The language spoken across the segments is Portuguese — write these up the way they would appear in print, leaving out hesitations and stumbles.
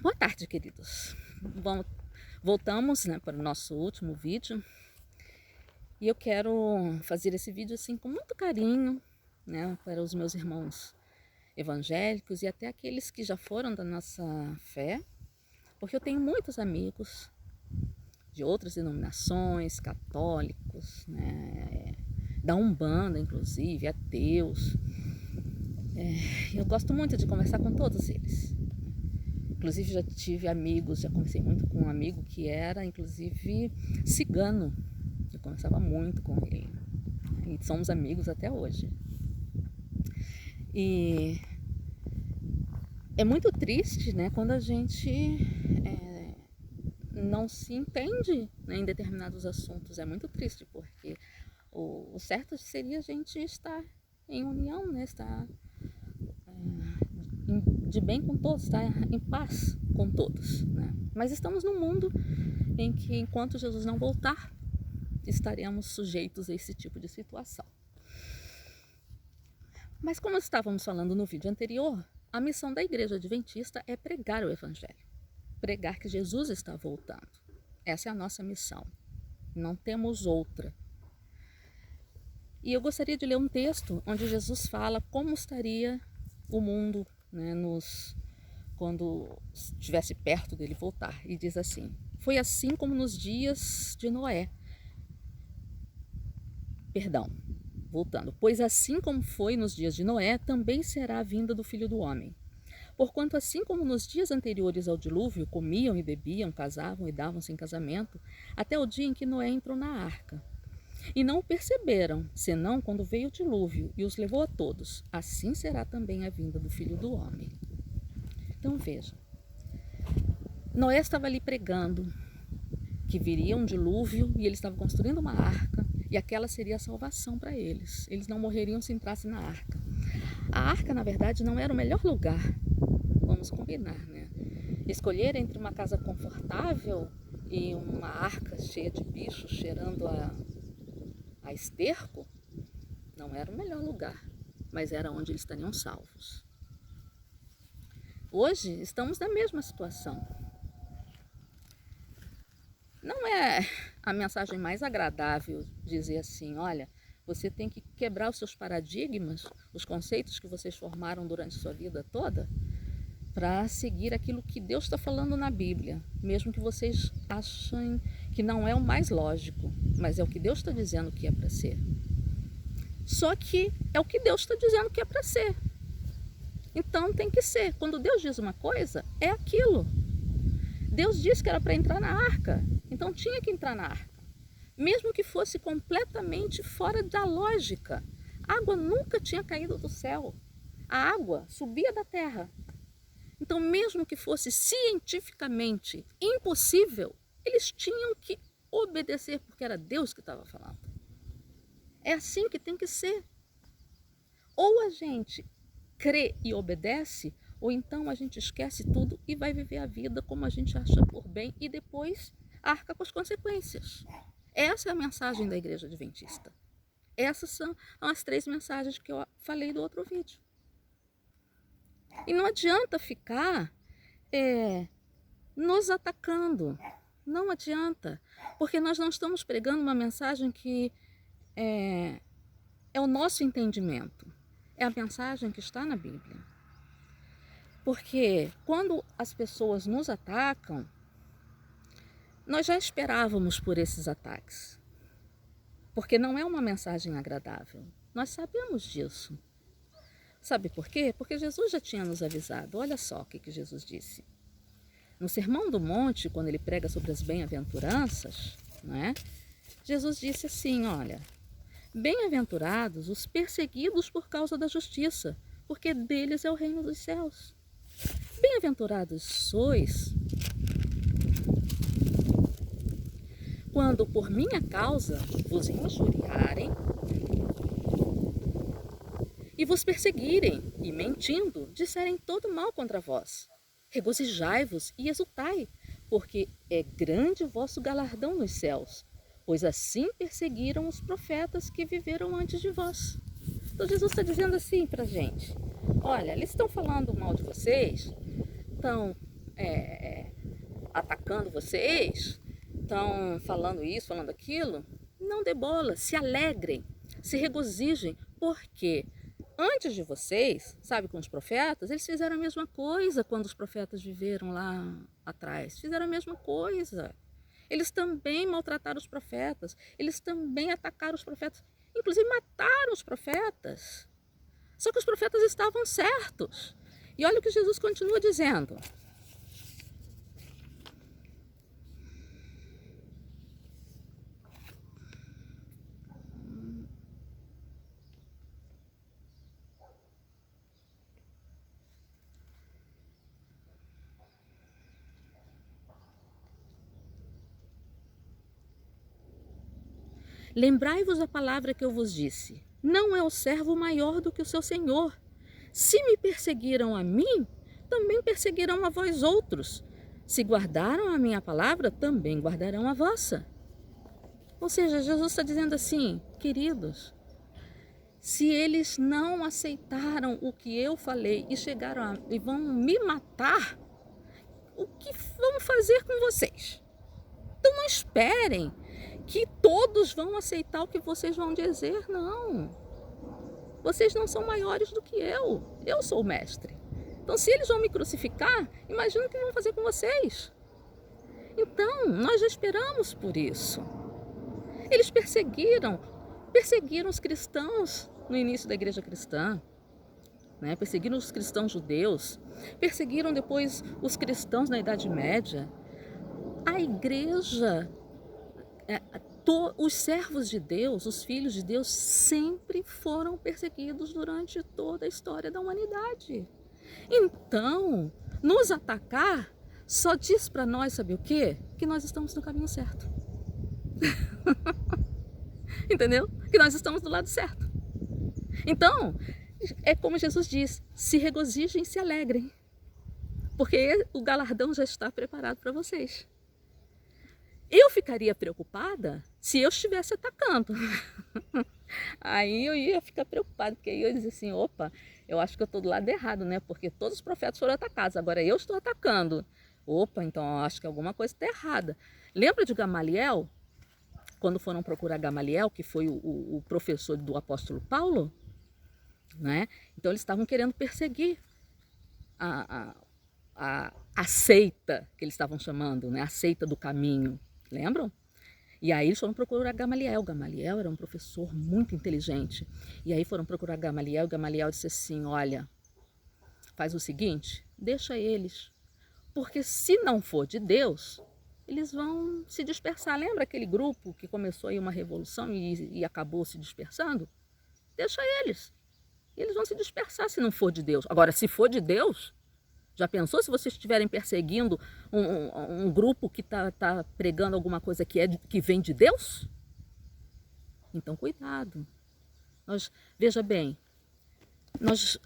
Boa tarde, queridos. Bom, voltamos, para o nosso último vídeo e eu quero fazer esse vídeo assim com muito carinho, para os meus irmãos evangélicos e até aqueles que já foram da nossa fé, porque eu tenho muitos amigos de outras denominações, católicos, da Umbanda, inclusive, ateus. Eu gosto muito de conversar com todos eles. Inclusive já tive amigos, já conversei muito com um amigo que era, inclusive, cigano. Eu conversava muito com ele. E somos amigos até hoje. E é muito triste, quando a gente não se entende, em determinados assuntos. É muito triste, porque o certo seria a gente estar em união, estar de bem com todos, estar em paz com todos. Mas estamos num mundo em que, enquanto Jesus não voltar, estaremos sujeitos a esse tipo de situação. Mas como estávamos falando no vídeo anterior, a missão da Igreja Adventista é pregar o Evangelho, pregar que Jesus está voltando. Essa é a nossa missão, não temos outra. E eu gostaria de ler um texto onde Jesus fala como estaria o mundo, quando estivesse perto dele voltar. E diz assim: foi assim como nos dias de Noé. Pois assim como foi nos dias de Noé, também será a vinda do Filho do Homem. Porquanto assim como nos dias anteriores ao dilúvio, comiam e bebiam, casavam e davam-se em casamento, até o dia em que Noé entrou na arca. E não o perceberam, senão quando veio o dilúvio e os levou a todos. Assim será também a vinda do Filho do Homem. Então veja, Noé estava ali pregando que viria um dilúvio e ele estava construindo uma arca e aquela seria a salvação para eles. Eles não morreriam se entrassem na arca. A arca, na verdade, não era o melhor lugar, vamos combinar, Escolher entre uma casa confortável e uma arca cheia de bichos cheirando a esterco, não era o melhor lugar, mas era onde eles estariam salvos. Hoje estamos na mesma situação. Não é a mensagem mais agradável dizer assim: olha, você tem que quebrar os seus paradigmas, os conceitos que vocês formaram durante a sua vida toda, para seguir aquilo que Deus está falando na Bíblia, mesmo que vocês achem que não é o mais lógico, mas é o que Deus está dizendo que é para ser. Só que é o que Deus está dizendo que é para ser. Então tem que ser. Quando Deus diz uma coisa, é aquilo. Deus disse que era para entrar na arca, então tinha que entrar na arca. Mesmo que fosse completamente fora da lógica. A água nunca tinha caído do céu. A água subia da terra. Então, mesmo que fosse cientificamente impossível, eles tinham que obedecer, porque era Deus que estava falando. É assim que tem que ser. Ou a gente crê e obedece, ou então a gente esquece tudo e vai viver a vida como a gente acha por bem e depois arca com as consequências. Essa é a mensagem da Igreja Adventista. Essas são as 3 mensagens que eu falei do outro vídeo. E não adianta ficar nos atacando. Não adianta, porque nós não estamos pregando uma mensagem que é o nosso entendimento. É a mensagem que está na Bíblia. Porque quando as pessoas nos atacam, nós já esperávamos por esses ataques. Porque não é uma mensagem agradável. Nós sabemos disso. Sabe por quê? Porque Jesus já tinha nos avisado. Olha só o que Jesus disse. No Sermão do Monte, quando ele prega sobre as bem-aventuranças, Jesus disse assim: olha, bem-aventurados os perseguidos por causa da justiça, porque deles é o reino dos céus. Bem-aventurados sois quando por minha causa vos injuriarem e vos perseguirem, e mentindo, disserem todo mal contra vós. Regozijai-vos e exultai, porque é grande o vosso galardão nos céus, pois assim perseguiram os profetas que viveram antes de vós. Então Jesus está dizendo assim para a gente: olha, eles estão falando mal de vocês, estão atacando vocês, estão falando isso, falando aquilo, não dê bola, se alegrem, se regozijem, porque antes de vocês, sabe, com os profetas, eles fizeram a mesma coisa quando os profetas viveram lá atrás, fizeram a mesma coisa. Eles também maltrataram os profetas, eles também atacaram os profetas, inclusive mataram os profetas. Só que os profetas estavam certos. E olha o que Jesus continua dizendo. Lembrai-vos a palavra que eu vos disse. Não é o servo maior do que o seu senhor. Se me perseguiram a mim, também perseguirão a vós outros. Se guardaram a minha palavra, também guardarão a vossa. Ou seja, Jesus está dizendo assim, queridos, se eles não aceitaram o que eu falei e vão me matar, o que vão fazer com vocês? Então não esperem que todos vão aceitar o que vocês vão dizer, não. Vocês não são maiores do que eu sou o mestre. Então se eles vão me crucificar, imagina o que vão fazer com vocês. Então, nós já esperamos por isso. Eles perseguiram os cristãos no início da igreja cristã, né? Perseguiram os cristãos judeus, perseguiram depois os cristãos na Idade Média. A igreja, os servos de Deus, os filhos de Deus, sempre foram perseguidos durante toda a história da humanidade. Então, nos atacar só diz para nós, sabe o quê? Que nós estamos no caminho certo. Entendeu? Que nós estamos do lado certo. Então, é como Jesus diz, se regozijem e se alegrem, porque o galardão já está preparado para vocês. Eu ficaria preocupada se eu estivesse atacando. Aí eu ia ficar preocupada, porque aí eu ia dizer assim, opa, eu acho que eu estou do lado errado, né? Porque todos os profetas foram atacados, agora eu estou atacando. Opa, então eu acho que alguma coisa está errada. Lembra de Gamaliel? Quando foram procurar Gamaliel, que foi o professor do apóstolo Paulo, né? Então eles estavam querendo perseguir a seita, que eles estavam chamando, né? A seita do caminho, lembram? E aí eles foram procurar Gamaliel. Gamaliel era um professor muito inteligente. E aí foram procurar Gamaliel, e Gamaliel disse assim, olha, faz o seguinte, deixa eles, porque se não for de Deus, eles vão se dispersar. Lembra aquele grupo que começou aí uma revolução e acabou se dispersando? Deixa eles. Eles vão se dispersar se não for de Deus. Agora, se for de Deus, já pensou se vocês estiverem perseguindo um grupo que tá pregando alguma coisa que vem de Deus? Então, cuidado. Veja bem,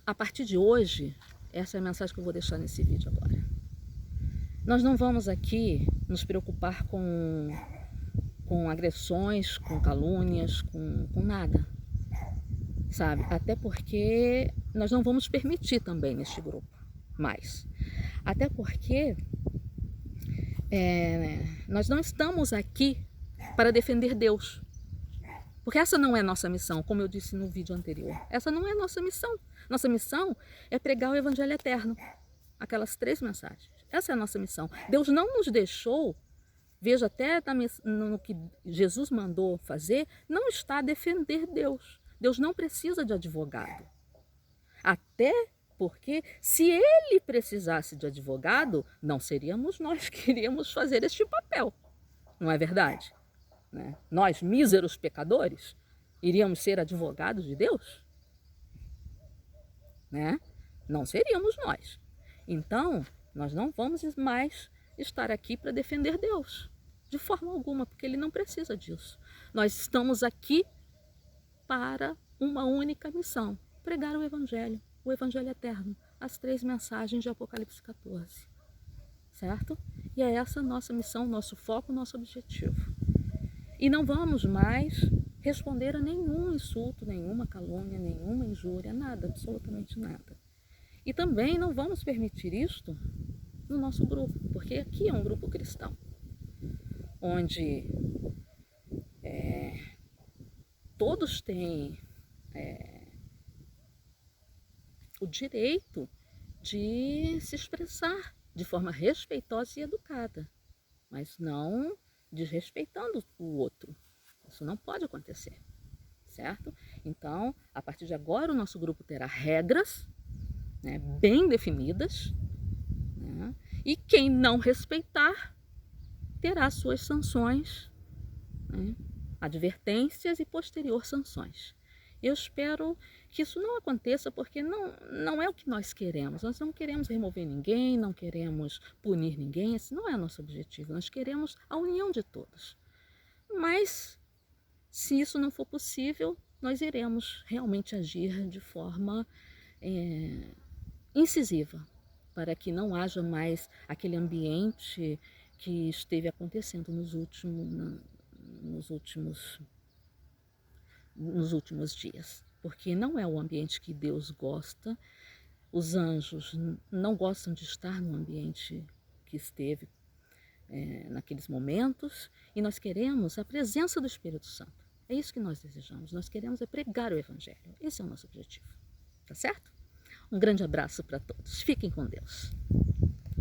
a partir de hoje, essa é a mensagem que eu vou deixar nesse vídeo agora. Nós não vamos aqui nos preocupar com agressões, com calúnias, com nada, sabe? Até porque nós não vamos permitir também neste grupo mais. Até porque nós não estamos aqui para defender Deus. Porque essa não é nossa missão, como eu disse no vídeo anterior. Essa não é nossa missão. Nossa missão é pregar o Evangelho eterno. Aquelas 3 mensagens. Essa é a nossa missão. Deus não nos deixou, veja até no que Jesus mandou fazer, não está a defender Deus. Deus não precisa de advogado. Até porque se ele precisasse de advogado, não seríamos nós que iríamos fazer este papel. Não é verdade? Né? Nós, míseros pecadores, iríamos ser advogados de Deus? Né? Não seríamos nós. Então, nós não vamos mais estar aqui para defender Deus, de forma alguma, porque Ele não precisa disso. Nós estamos aqui para uma única missão, pregar o Evangelho eterno, as 3 mensagens de Apocalipse 14, certo? E é essa a nossa missão, nosso foco, nosso objetivo. E não vamos mais responder a nenhum insulto, nenhuma calúnia, nenhuma injúria, nada, absolutamente nada. E também não vamos permitir isto no nosso grupo, porque aqui é um grupo cristão, onde todos têm o direito de se expressar de forma respeitosa e educada, mas não desrespeitando o outro. Isso não pode acontecer, certo? Então, a partir de agora, o nosso grupo terá regras, né, bem definidas, né, e quem não respeitar terá suas sanções, né, advertências e posterior sanções. Eu espero que isso não aconteça, porque não é o que nós queremos. Nós não queremos remover ninguém, não queremos punir ninguém, esse não é o nosso objetivo. Nós queremos a união de todos. Mas, se isso não for possível, nós iremos realmente agir de forma incisiva, para que não haja mais aquele ambiente que esteve acontecendo nos últimos dias, porque não é o ambiente que Deus gosta. Os anjos não gostam de estar no ambiente que esteve naqueles momentos, e nós queremos a presença do Espírito Santo. É isso que nós desejamos, nós queremos pregar o Evangelho. Esse é o nosso objetivo, tá certo? Um grande abraço para todos, fiquem com Deus.